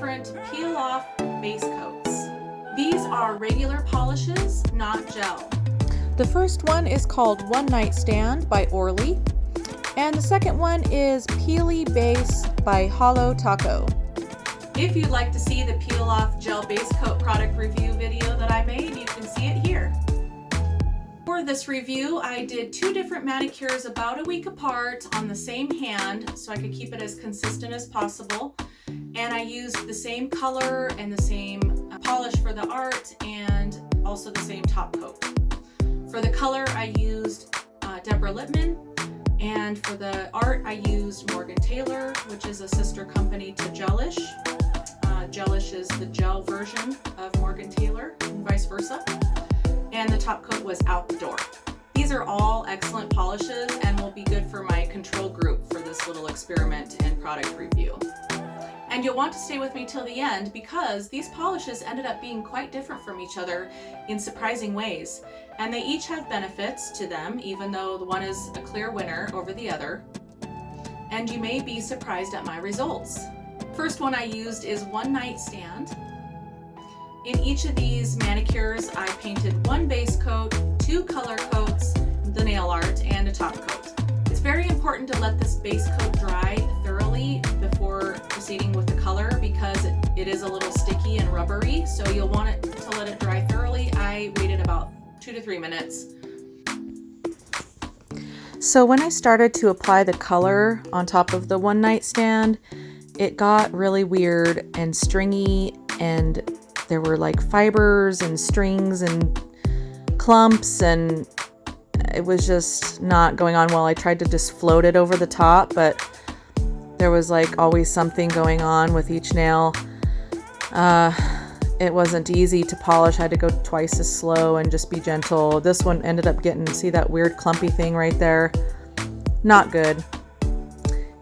different peel-off base coats. These are regular polishes, not gel. The first one is called One Night Stand by OMBRE, and the second one is Peely Base by Holo Taco. If you'd like to see the peel-off gel base coat product review video that I made, you can see it here. For this review, I did 2 different manicures about a week apart on the same hand so I could keep it as consistent as possible. And I used the same color and the same polish for the art and also the same top coat. For the color, I used DEBORAH LIPPMANN, and for the art, I used Morgan Taylor, which is a sister company to Gelish. Gelish is the gel version of Morgan Taylor and vice versa. And the top coat was Out the Door. These are all excellent polishes and will be good for my control group for this little experiment and product review. And you'll want to stay with me till the end because these polishes ended up being quite different from each other in surprising ways. And they each have benefits to them, even though the one is a clear winner over the other. And you may be surprised at my results. First one I used is One Night Stand. In each of these manicures, I painted 1 base coat, 2 color coats, the nail art, and a top coat. It's very important to let this base coat dry thoroughly before proceeding with the color because it is a little sticky and rubbery, so you'll want it to let it dry thoroughly. I waited about 2 to 3 minutes. So when I started to apply the color on top of the One Night Stand, it got really weird and stringy, and there were like fibers and strings and clumps, and it was just not going on well. I tried to just float it over the top, but there was like always something going on with each nail. It wasn't easy to polish. I had to go twice as slow and just be gentle. This one ended up getting, see that weird clumpy thing right there? Not good.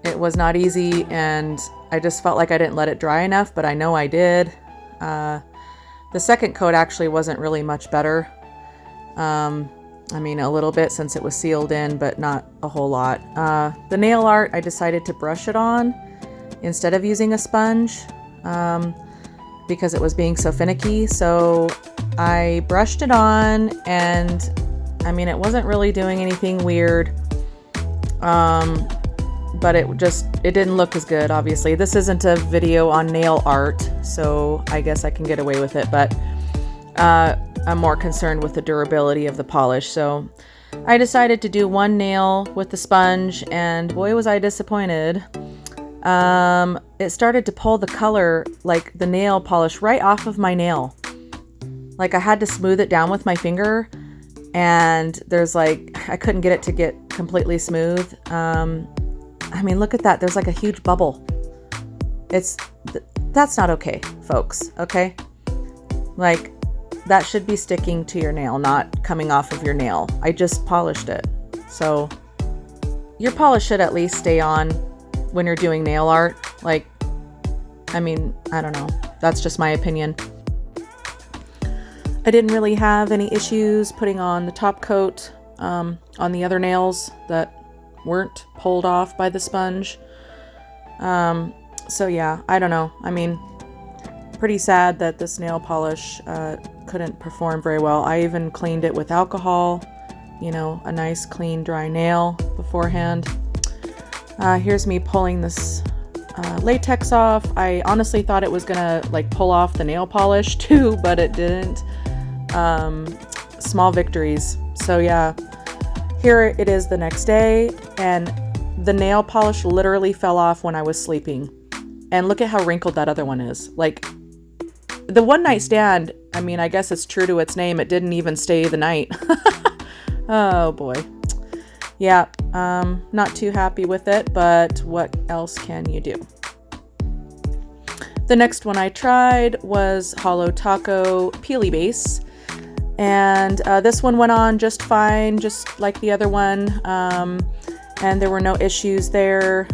It was not easy, and I just felt like I didn't let it dry enough, but I know I did. The second coat actually wasn't really much better. I mean, a little bit since it was sealed in, but not a whole lot. The nail art, I decided to brush it on instead of using a sponge because it was being so finicky. So I brushed it on, and I mean, it wasn't really doing anything weird. But it didn't look as good, obviously. This isn't a video on nail art, so I guess I can get away with it, but I'm more concerned with the durability of the polish. So I decided to do 1 nail with the sponge, and boy was I disappointed. It started to pull the color, like the nail polish, right off of my nail. Like I had to smooth it down with my finger, and there's like, I couldn't get it to get completely smooth. I mean, look at that. There's like a huge bubble. That's not okay, folks. Okay. Like that should be sticking to your nail, not coming off of your nail. I just polished it. So your polish should at least stay on when you're doing nail art. Like, I mean, I don't know. That's just my opinion. I didn't really have any issues putting on the top coat on the other nails that weren't pulled off by the sponge. So yeah, I don't know. I mean, pretty sad that this nail polish couldn't perform very well. I even cleaned it with alcohol, you know, a nice clean dry nail beforehand. Here's me pulling this latex off. I honestly thought it was gonna like pull off the nail polish too, but it didn't. Small victories. So yeah, here it is the next day, and the nail polish literally fell off when I was sleeping. And look at how wrinkled that other one is. Like, the One Night Stand, I mean, I guess it's true to its name. It didn't even stay the night. Oh boy. Yeah, not too happy with it, but what else can you do? The next one I tried was Holo Taco Peely Base. And this one went on just fine, just like the other one. And there were no issues there.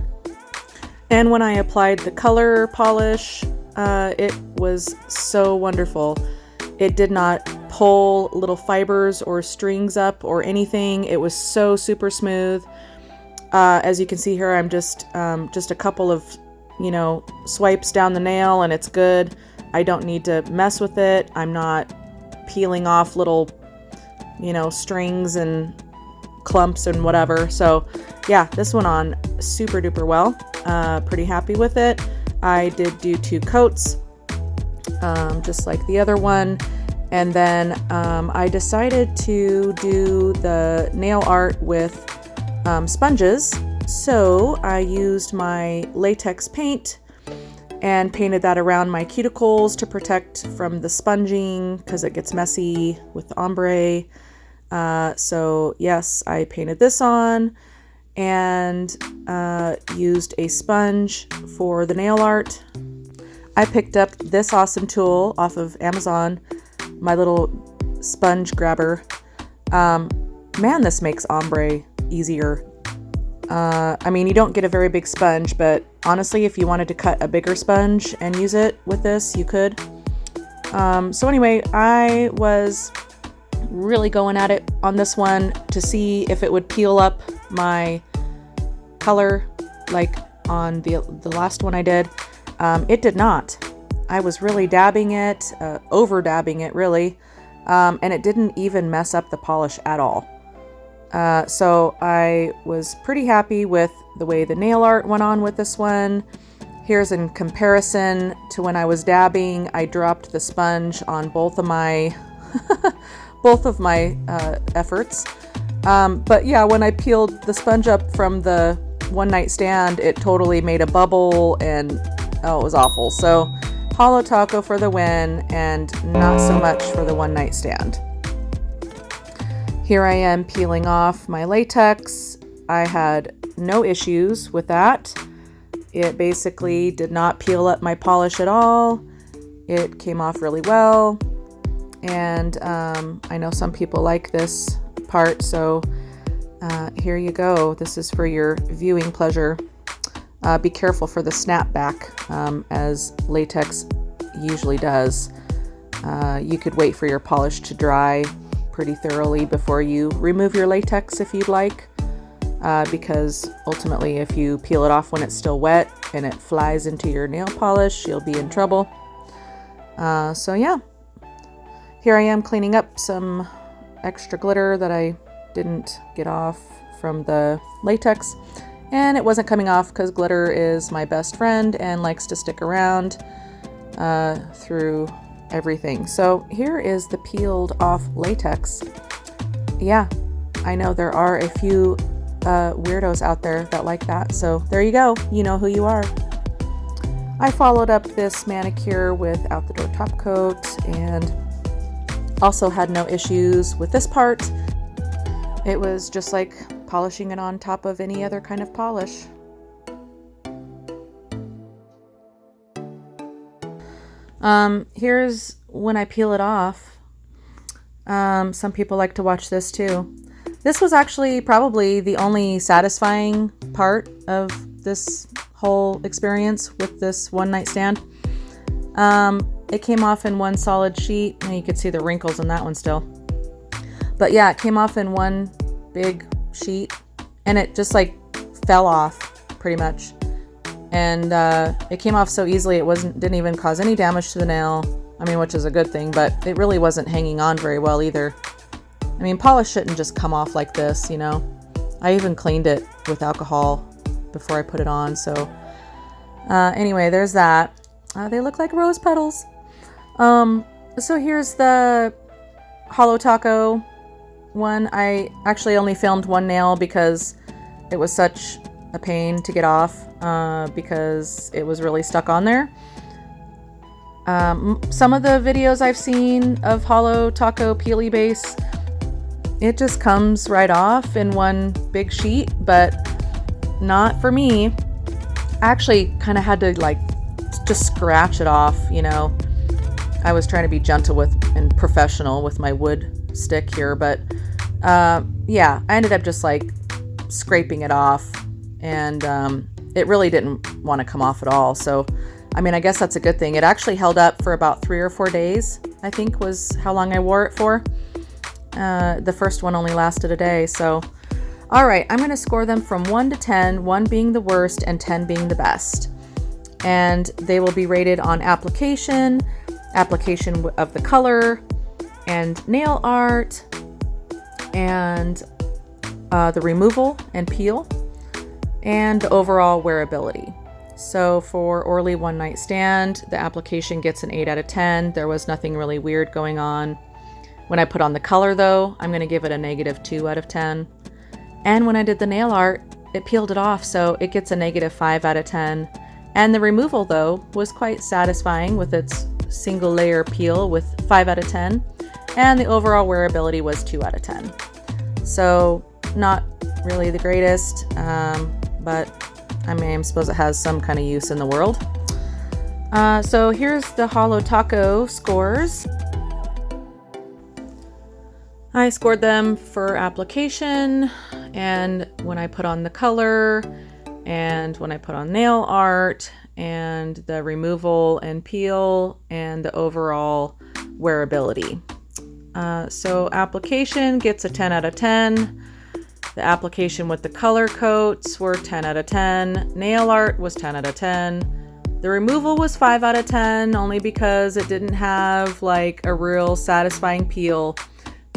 And when I applied the color polish, it was so wonderful. It did not pull little fibers or strings up or anything. It was so super smooth. As you can see here, I'm just a couple of you know, swipes down the nail and it's good. I don't need to mess with it. I'm not peeling off little, you know, strings and clumps and whatever. So yeah, this went on super duper well. Pretty happy with it. I did do 2 coats, just like the other one. And then I decided to do the nail art with sponges. So I used my latex paint and painted that around my cuticles to protect from the sponging because it gets messy with the ombre. So yes, I painted this on and used a sponge for the nail art. I picked up this awesome tool off of Amazon, my little sponge grabber. Man, this makes ombre easier. I mean, you don't get a very big sponge, but honestly, if you wanted to cut a bigger sponge and use it with this, you could. So anyway, I was really going at it on this one to see if it would peel up my color like on the last one I did. It did not. I was really dabbing it, over dabbing it really, and it didn't even mess up the polish at all. So I was pretty happy with the way the nail art went on with this one. Here's in comparison to when I was dabbing. I dropped the sponge on both of my efforts. But yeah, when I peeled the sponge up from the one night stand, it totally made a bubble and oh, it was awful. So Holo Taco for the win and not so much for the one night stand. Here I am peeling off my latex. I had no issues with that. It basically did not peel up my polish at all. It came off really well. And I know some people like this part, so here you go. This is for your viewing pleasure. Be careful for the snapback, as latex usually does. You could wait for your polish to dry pretty thoroughly before you remove your latex if you'd like, because ultimately if you peel it off when it's still wet and it flies into your nail polish, you'll be in trouble. So yeah, here I am cleaning up some extra glitter that I didn't get off from the latex, and it wasn't coming off because glitter is my best friend and likes to stick around through everything. So here is the peeled off latex. Yeah, I know there are a few weirdos out there that like that, so there you go, you know who you are. I followed up this manicure with out the door top coat and also had no issues with this part. It was just like polishing it on top of any other kind of polish. Here's when I peel it off. Some people like to watch this too. This was actually probably the only satisfying part of this whole experience with this one night stand. It came off in one solid sheet, and you could see the wrinkles in that one still. But yeah, it came off in one big sheet, and it just like fell off pretty much. And it came off so easily it didn't even cause any damage to the nail. I mean, which is a good thing, but it really wasn't hanging on very well either. I mean, polish shouldn't just come off like this, you know. I even cleaned it with alcohol before I put it on. So anyway, there's that. They look like rose petals. So here's the Holo Taco one. I actually only filmed one nail because it was such a pain to get off, because it was really stuck on there. Some of the videos I've seen of Holo Taco Peely Base, it just comes right off in one big sheet, but not for me. I actually kind of had to like just scratch it off, you know. I was trying to be gentle and professional with my wood stick here, but yeah, I ended up just like scraping it off, and it really didn't want to come off at all. So I mean, I guess that's a good thing. It actually held up for about 3 or 4 days, I think was how long I wore it for. The first one only lasted a day. So all right, I'm going to score them from 1 to 10, 1 being the worst and 10 being the best. and they will be rated on application of the color, and nail art, and the removal and peel, and the overall wearability. So for Orly One Night Stand, the application gets an 8 out of 10. There was nothing really weird going on. When I put on the color though, I'm gonna give it a -2 out of 10. And when I did the nail art, it peeled it off, so it gets a -5 out of 10. And the removal though was quite satisfying with its single layer peel with 5 out of 10. And the overall wearability was 2 out of 10. So not really the greatest, but I mean, I suppose it has some kind of use in the world. So here's the Holo Taco scores. I scored them for application, and when I put on the color, and when I put on nail art, and the removal and peel, and the overall wearability. So application gets a 10 out of 10. The application with the color coats were 10 out of 10. Nail art was 10 out of 10. The removal was 5 out of 10, only because it didn't have like a real satisfying peel.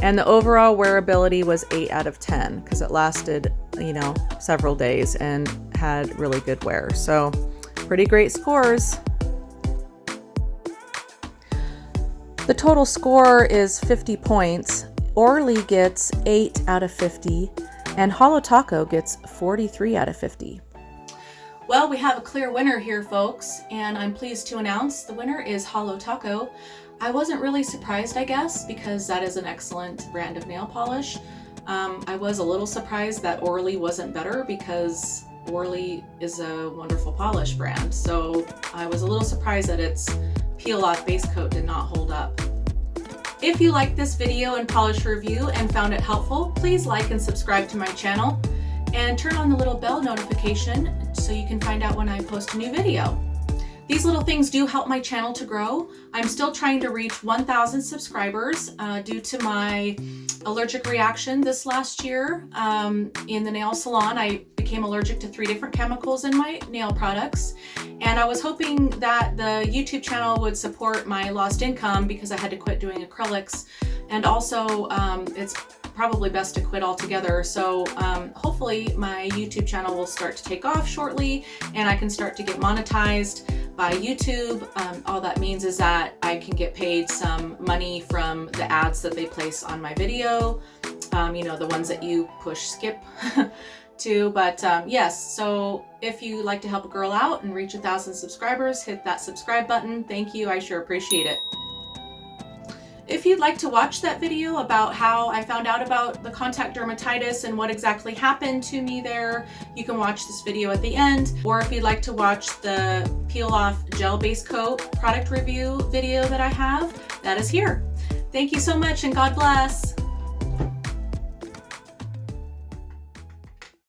And the overall wearability was 8 out of 10 because it lasted, you know, several days and had really good wear. So pretty great scores. The total score is 50 points. Orly gets 8 out of 50 and Holo Taco gets 43 out of 50. Well, we have a clear winner here, folks, and I'm pleased to announce the winner is Holo Taco. I wasn't really surprised, I guess, because that is an excellent brand of nail polish. I was a little surprised that Orly wasn't better because Orly is a wonderful polish brand. So I was a little surprised that its peel-off base coat did not hold up. If you liked this video and polish review and found it helpful, please like and subscribe to my channel and turn on the little bell notification so you can find out when I post a new video. These little things do help my channel to grow. I'm still trying to reach 1,000 subscribers due to my allergic reaction this last year in the nail salon. I became allergic to 3 different chemicals in my nail products, and I was hoping that the YouTube channel would support my lost income because I had to quit doing acrylics, and also it's probably best to quit altogether. So hopefully my YouTube channel will start to take off shortly and I can start to get monetized by YouTube. All that means is that I can get paid some money from the ads that they place on my video, you know, the ones that you push skip to. But yes, so if you like to help a girl out and reach 1,000 subscribers, hit that subscribe button. Thank you, I sure appreciate it. If you'd like to watch that video about how I found out about the contact dermatitis and what exactly happened to me there, you can watch this video at the end. Or if you'd like to watch the peel off gel base coat product review video that I have, that is here. Thank you so much and God bless.